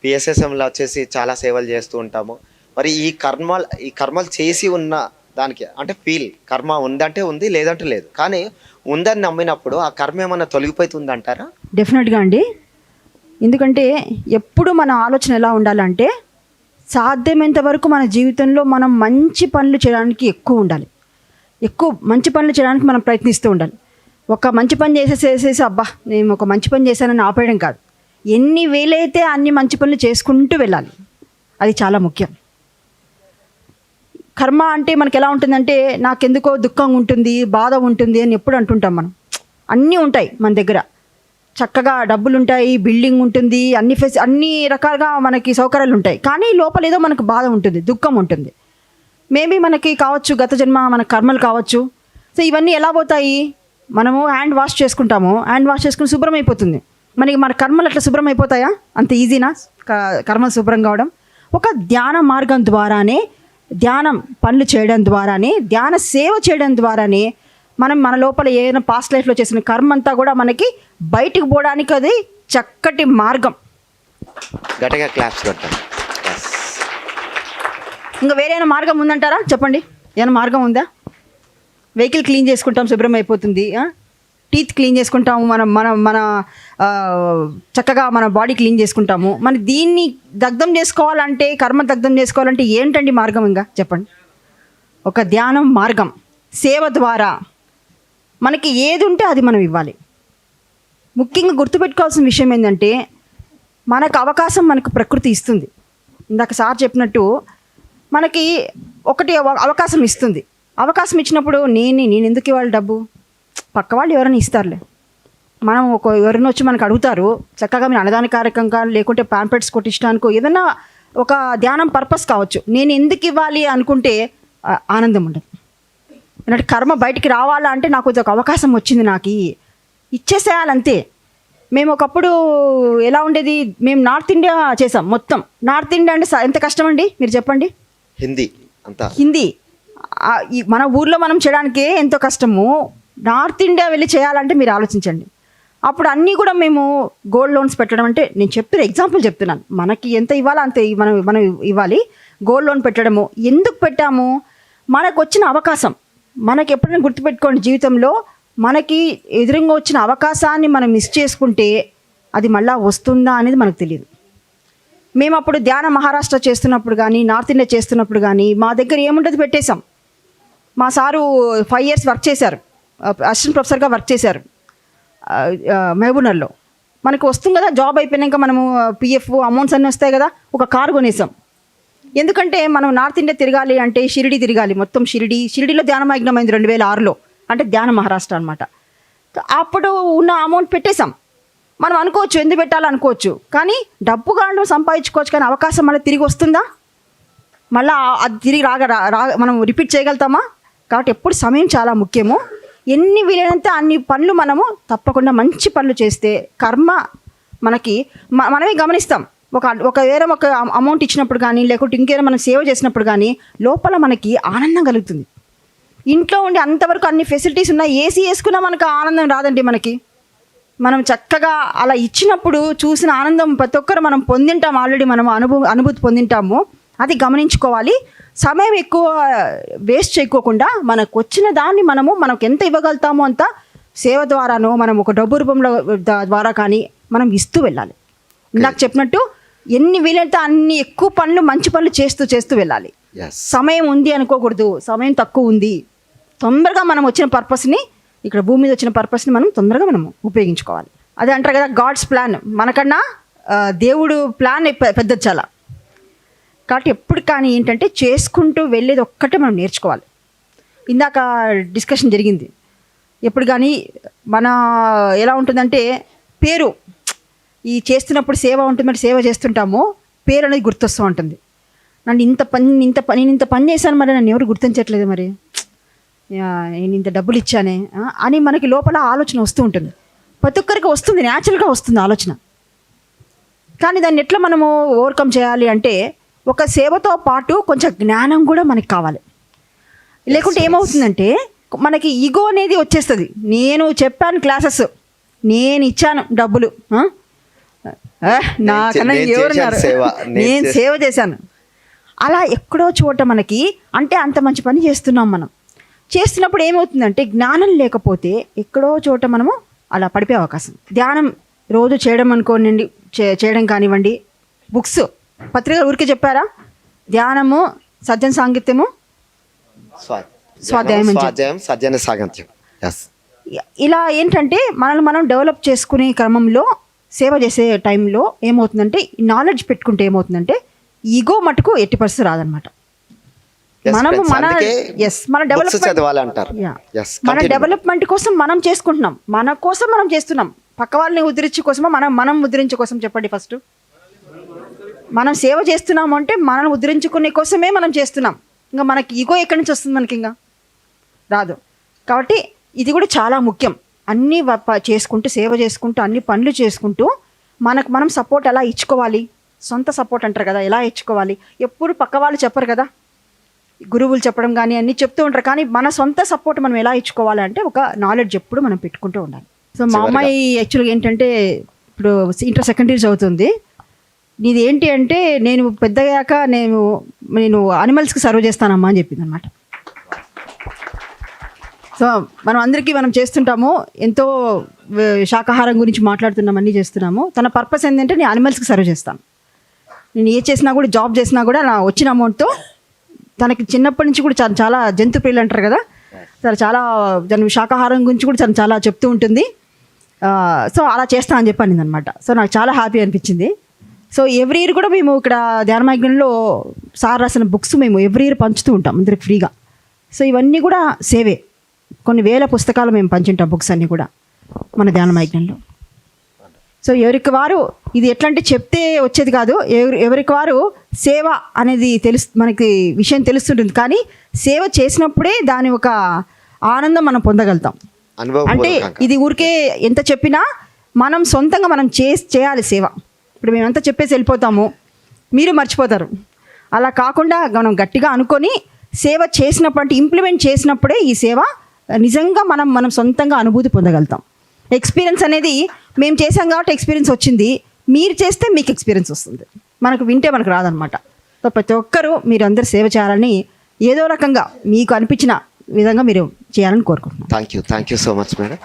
పిఎస్ఎస్ఎంలో వచ్చేసి చాలా సేవలు చేస్తూ ఉంటాము. మరి ఈ కర్మలు చేసి ఉన్న దానికి అంటే కర్మ ఉందంటే ఉంది, లేదంటే లేదు. కానీ ఉందని నమ్మినప్పుడు ఆ కర్మ ఏమన్నా తొలగిపోతుంది అంటారా? డెఫినెట్గా అండి. ఎందుకంటే ఎప్పుడు మన ఆలోచన ఎలా ఉండాలంటే సాధ్యమైనంత వరకు మన జీవితంలో మనం మంచి పనులు చేయడానికి ఎక్కువ ఉండాలి. ఎక్కువ మంచి పనులు చేయడానికి మనం ప్రయత్నిస్తూ ఉండాలి. ఒక మంచి పని చేసేసి అబ్బా నేను ఒక మంచి పని చేశానని ఆపేయడం కాదు. ఎన్ని వేలైతే అన్ని మంచి పనులు చేసుకుంటూ వెళ్ళాలి. అది చాలా ముఖ్యం. కర్మ అంటే మనకి ఎలా ఉంటుందంటే నాకెందుకో దుఃఖం ఉంటుంది, బాధ ఉంటుంది అని ఎప్పుడు అంటుంటాం మనం. అన్నీ ఉంటాయి మన దగ్గర, చక్కగా డబ్బులు ఉంటాయి, బిల్డింగ్ ఉంటుంది, అన్ని రకాలుగా మనకి సౌకర్యాలు ఉంటాయి. కానీ లోపల ఏదో మనకు బాధ ఉంటుంది, దుఃఖం ఉంటుంది. మేబీ మనకి కావచ్చు గత జన్మ మన కర్మలు కావచ్చు. సో ఇవన్నీ ఎలా పోతాయి? మనము హ్యాండ్ వాష్ చేసుకుంటాము, హ్యాండ్ వాష్ చేసుకుని శుభ్రం అయిపోతుంది. మన కర్మలు అట్లా శుభ్రం అయిపోతాయా? అంత ఈజీనా కర్మలు శుభ్రం కావడం? ఒక ధ్యాన మార్గం ద్వారానే, ధ్యానం పనులు చేయడం ద్వారానే, ధ్యాన సేవ చేయడం ద్వారానే మనం మన లోపల ఏదైనా పాస్ట్ లైఫ్లో చేసిన కర్మ అంతా కూడా మనకి బయటికి పోవడానికి అది చక్కటి మార్గం. గట్టిగా క్లాప్స్ కొట్టాలి. ఇంకా వేరే ఏమైనా మార్గం ఉందంటారా? చెప్పండి, ఏమైనా మార్గం ఉందా? వెహికల్ క్లీన్ చేసుకుంటాం, శుభ్రం అయిపోతుంది. టీత్ క్లీన్ చేసుకుంటాము, మన చక్కగా మన బాడీ క్లీన్ చేసుకుంటాము. మన దీన్ని దగ్ధం చేసుకోవాలంటే, కర్మ దగ్ధం చేసుకోవాలంటే ఏంటండి మార్గం? ఇంకా చెప్పండి. ఒక ధ్యానం మార్గం, సేవ ద్వారా మనకి ఏది ఉంటే అది మనం ఇవ్వాలి. ముఖ్యంగా గుర్తుపెట్టుకోవాల్సిన విషయం ఏంటంటే మనకు అవకాశం మనకు ప్రకృతి ఇస్తుంది. ఇందాక సార్ చెప్పినట్టు మనకి ఒకటి అవకాశం ఇస్తుంది. అవకాశం ఇచ్చినప్పుడు నేను ఎందుకు ఇవ్వాలి డబ్బు? పక్క వాళ్ళు ఎవరైనా ఇస్తారులే. మనం ఎవరైనా వచ్చి మనకు అడుగుతారు, చక్కగా మీరు అన్నదాన కార్యక్రమంగా లేకుంటే ప్యాంప్లెట్స్ కొట్టించడానికో ఏదైనా ఒక ధ్యానం పర్పస్ కావచ్చు. నేను ఎందుకు ఇవ్వాలి అనుకుంటే ఆనందం ఉండదు. ఎందుకంటే కర్మ బయటికి రావాలా అంటే నాకు ఒక అవకాశం వచ్చింది, నాకు ఇచ్చేసేయాలంతే. మేము ఒకప్పుడు ఎలా ఉండేది, మేము నార్త్ ఇండియా చేసాం మొత్తం. నార్త్ ఇండియా అంటే ఎంత కష్టం అండి మీరు చెప్పండి. హిందీ మన ఊర్లో మనం చేయడానికే ఎంతో కష్టము. నార్త్ ఇండియా వెళ్ళి చేయాలంటే మీరు ఆలోచించండి. అప్పుడు అన్నీ కూడా మేము గోల్డ్ లోన్స్ పెట్టడం, అంటే నేను ఎగ్జాంపుల్ చెప్తున్నాను. మనకి ఎంత ఇవ్వాలో అంత మనం ఇవ్వాలి. గోల్డ్ లోన్ పెట్టడము ఎందుకు పెట్టాము? మనకు వచ్చిన అవకాశం, మనకి ఎప్పుడైనా గుర్తుపెట్టుకోండి, జీవితంలో మనకి ఎదురుగా వచ్చిన అవకాశాన్ని మనం మిస్ చేసుకుంటే అది మళ్ళీ వస్తుందా అనేది మనకు తెలియదు. మేము అప్పుడు ధ్యాన మహారాష్ట్ర చేస్తున్నప్పుడు కానీ, నార్త్ ఇండియా చేస్తున్నప్పుడు కానీ మా దగ్గర ఏముంటుంది పెట్టేశాం. మా సారు 5 years వర్క్ చేశారు, అసిస్టెంట్ ప్రొఫెసర్గా వర్క్ చేశారు మహబూబ్నగర్లో. మనకు వస్తుంది కదా, జాబ్ అయిపోయినాక మనము పిఎఫ్ అమౌంట్స్ అన్నీ వస్తాయి కదా, ఒక కారు కొనేసాం. ఎందుకంటే మనం నార్త్ ఇండియా తిరగాలి అంటే షిరిడి తిరగాలి, మొత్తం షిరిడిలో ధ్యానమగ్నమైంది 2006లో, అంటే ధ్యాన మహారాష్ట్ర అనమాట. అప్పుడు ఉన్న అమౌంట్ పెట్టేశాం. మనం అనుకోవచ్చు ఎందుకు పెట్టాలనుకోవచ్చు, కానీ డబ్బు కావడం సంపాదించుకోవచ్చు, కానీ అవకాశం మళ్ళీ తిరిగి వస్తుందా? మళ్ళీ అది తిరిగి మనం రిపీట్ చేయగలుగుతామా? కాబట్టి ఎప్పుడు సమయం చాలా ముఖ్యము. ఎన్ని వీలైనంత అన్ని పనులు మనము తప్పకుండా మంచి పనులు చేస్తే కర్మ మనకి మనమే గమనిస్తాం. వేరే ఒక అమౌంట్ ఇచ్చినప్పుడు కానీ, లేకుంటే ఇంకేదో మనం సేవ చేసినప్పుడు కానీ లోపల మనకి ఆనందం కలుగుతుంది. ఇంట్లో ఉండి అంతవరకు అన్ని ఫెసిలిటీస్ ఉన్నాయి, ఏసీ వేసుకున్నా మనకు ఆనందం రాదండి. మనం చక్కగా అలా ఇచ్చినప్పుడు చూసిన ఆనందం ప్రతి ఒక్కరు మనం పొందింటాం, ఆల్రెడీ మనం అనుభూతి పొందింటాము. అది గమనించుకోవాలి. సమయం ఎక్కువ వేస్ట్ చేయకోకుండా మనకు వచ్చిన దాన్ని మనకు ఎంత ఇవ్వగలుగుతామో అంత సేవ ద్వారానో, మనం ఒక డబ్బు రూపంలో ద్వారా కానీ మనం ఇస్తూ వెళ్ళాలి. ఇందాక చెప్పినట్టు ఎన్ని వీలైతే అన్ని ఎక్కువ పనులు, మంచి పనులు చేస్తూ వెళ్ళాలి. సమయం ఉంది అనుకోకూడదు, సమయం తక్కువ ఉంది. తొందరగా మనం వచ్చిన పర్పస్ని, ఇక్కడ భూమి మీద వచ్చిన పర్పస్ని మనం తొందరగా మనం ఉపయోగించుకోవాలి. అదే అంటారు కదా, గాడ్స్ ప్లాన్ మనకన్నా దేవుడు ప్లాన్ పెద్దది చాలా. కాబట్టి ఎప్పుడు కానీ ఏంటంటే చేసుకుంటూ వెళ్ళేది ఒక్కటే మనం నేర్చుకోవాలి. ఇందాక డిస్కషన్ జరిగింది. ఎప్పుడు కానీ మన ఎలా ఉంటుందంటే పేరు, ఈ చేస్తున్నప్పుడు సేవ ఉంటుంది, సేవ చేస్తుంటాము, పేరు అనేది గుర్తొస్తూ ఉంటుంది. నేను ఇంత పని చేశాను, మరి నన్ను ఎవరు గుర్తించట్లేదు, మరి నేను ఇంత డబ్బులు ఇచ్చానే అని మనకి లోపల ఆలోచన వస్తూ ఉంటుంది. ప్రతి ఒక్కరికి వస్తుంది, న్యాచురల్గా వస్తుంది ఆలోచన. కానీ దాన్ని ఎట్లా మనము ఓవర్కమ్ చేయాలి అంటే ఒక సేవతో పాటు కొంచెం జ్ఞానం కూడా మనకి కావాలి. లేకుంటే ఏమవుతుందంటే మనకి ఈగో అనేది వచ్చేస్తుంది. నేను చెప్పాను క్లాసెస్, నేను ఇచ్చాను డబ్బులు, నాకన్నా నేను ఎవరున్నారు చేశాను సేవ. నేను సేవ చేశాను. అలా ఎక్కడో చోట మనకి అంటే అంత మంచి పని చేస్తున్నాం మనం. చేస్తున్నప్పుడు ఏమవుతుందంటే జ్ఞానం లేకపోతే ఎక్కడో చోట మనము అలా పడిపోయే అవకాశం. ధ్యానం రోజు చేయడం అనుకోండి, చేయడం కానివ్వండి, బుక్స్ పత్రికలు ఊరికే చెప్పారా, ధ్యానము, సజ్జన సాంగిత్యము, స్వాధ్యాయం అని స్వాధ్యాయం, సజ్జన సాంగత్యం. ఎస్. ఇలా ఏంటంటే మనల్ని మనం డెవలప్ చేసుకునే క్రమంలో సేవ చేసే టైంలో ఏమవుతుందంటే నాలెడ్జ్ పెట్టుకుంటే ఏమవుతుందంటే ఈగో మటుకు ఎట్టి పరిస్థితి రాదనమాట. మనము మన మన డెవలప్మెంట్ కోసం మనం చేసుకుంటున్నాం, మన కోసం మనం చేస్తున్నాం. పక్క వాళ్ళని ఉద్ధరించే కోసమా మనం ఉద్ధరించే కోసం చెప్పండి. ఫస్ట్ మనం సేవ చేస్తున్నాము అంటే మనల్ని ఉద్ధరించుకునే కోసమే మనం చేస్తున్నాం. ఇంకా మనకి ఈగో ఎక్కడి నుంచి వస్తుంది? మనకి ఇంకా రాదు. కాబట్టి ఇది కూడా చాలా ముఖ్యం. అన్నీ చేసుకుంటూ సేవ చేసుకుంటూ అన్ని పనులు చేసుకుంటూ మనకు మనం సపోర్ట్ ఎలా ఇచ్చుకోవాలి, సొంత సపోర్ట్ అంటారు కదా, ఎలా ఇచ్చుకోవాలి. ఎప్పుడు పక్క వాళ్ళు చెప్పరు కదా, గురువులు చెప్పడం కానీ అన్నీ చెప్తూ ఉంటారు. కానీ మన సొంత సపోర్ట్ మనం ఎలా ఇచ్చుకోవాలి అంటే ఒక నాలెడ్జ్ ఎప్పుడు మనం పెట్టుకుంటూ ఉండాలి. సో మా అమ్మాయి యాక్చువల్గా ఏంటంటే ఇప్పుడు ఇంటర్ సెకండరీ చదువుతుంది. నీది ఏంటి అంటే నేను పెద్దయ్యాక నేను అనిమల్స్కి సర్వ్ చేస్తానమ్మా అని చెప్పింది అనమాట. సో మనం అందరికీ మనం చేస్తుంటాము, ఎంతో శాకాహారం గురించి మాట్లాడుతున్నాం, అన్నీ చేస్తున్నాము. తన పర్పస్ ఏంటంటే నేను అనిమల్స్కి సర్వ్ చేస్తాను. నేను ఏ చేసినా కూడా, జాబ్ చేసినా కూడా నా వచ్చిన అమౌంట్తో తనకి చిన్నప్పటి నుంచి కూడా చాలా జంతు ప్రియులు అంటారు కదా, చాలా శాకాహారం గురించి కూడా చాలా చెప్తూ ఉంటుంది. సో అలా చేస్తా అని చెప్పి అనింది అనమాట. సో నాకు చాలా హ్యాపీ అనిపించింది. సో ఎవ్రీ ఇయర్ కూడా మేము ఇక్కడ ధ్యానమాగ్నంలో సార్ రాసిన బుక్స్ మేము ఎవ్రీ ఇయర్ పంచుతూ ఉంటాం అందరికి ఫ్రీగా. సో ఇవన్నీ కూడా సేవే. కొన్ని వేల పుస్తకాలు మేము పంచుంటాం, బుక్స్ అన్నీ కూడా మన ధ్యానమాగ్నంలో. సో ఎవరికి వారు ఇది ఎట్లా అంటే చెప్తే వచ్చేది కాదు, ఎవరికి వారు సేవ అనేది మనకి విషయం తెలుస్తుంటుంది. కానీ సేవ చేసినప్పుడే దాని ఒక ఆనందం మనం పొందగలుగుతాం. అంటే ఇది ఊరికే ఎంత చెప్పినా మనం సొంతంగా మనం చేయాలి సేవ. ఇప్పుడు మేమంతా చెప్పేసి వెళ్ళిపోతాము, మీరు మర్చిపోతారు. అలా కాకుండా మనం గట్టిగా అనుకొని సేవ చేసినప్పుడు అంటే ఇంప్లిమెంట్ చేసినప్పుడే ఈ సేవ నిజంగా మనం సొంతంగా అనుభూతి పొందగలుగుతాం. ఎక్స్పీరియన్స్ అనేది మేము చేసాం కాబట్టి ఎక్స్పీరియన్స్ వచ్చింది, మీరు చేస్తే మీకు ఎక్స్పీరియన్స్ వస్తుంది. మనకు వింటే మనకు రాదనమాట. సో ప్రతి ఒక్కరూ మీరు అందరూ సేవ చేయాలని ఏదో రకంగా మీకు అనిపించిన విధంగా మీరు చేయాలని కోరుకుంటున్నాను. Thank you so much madam.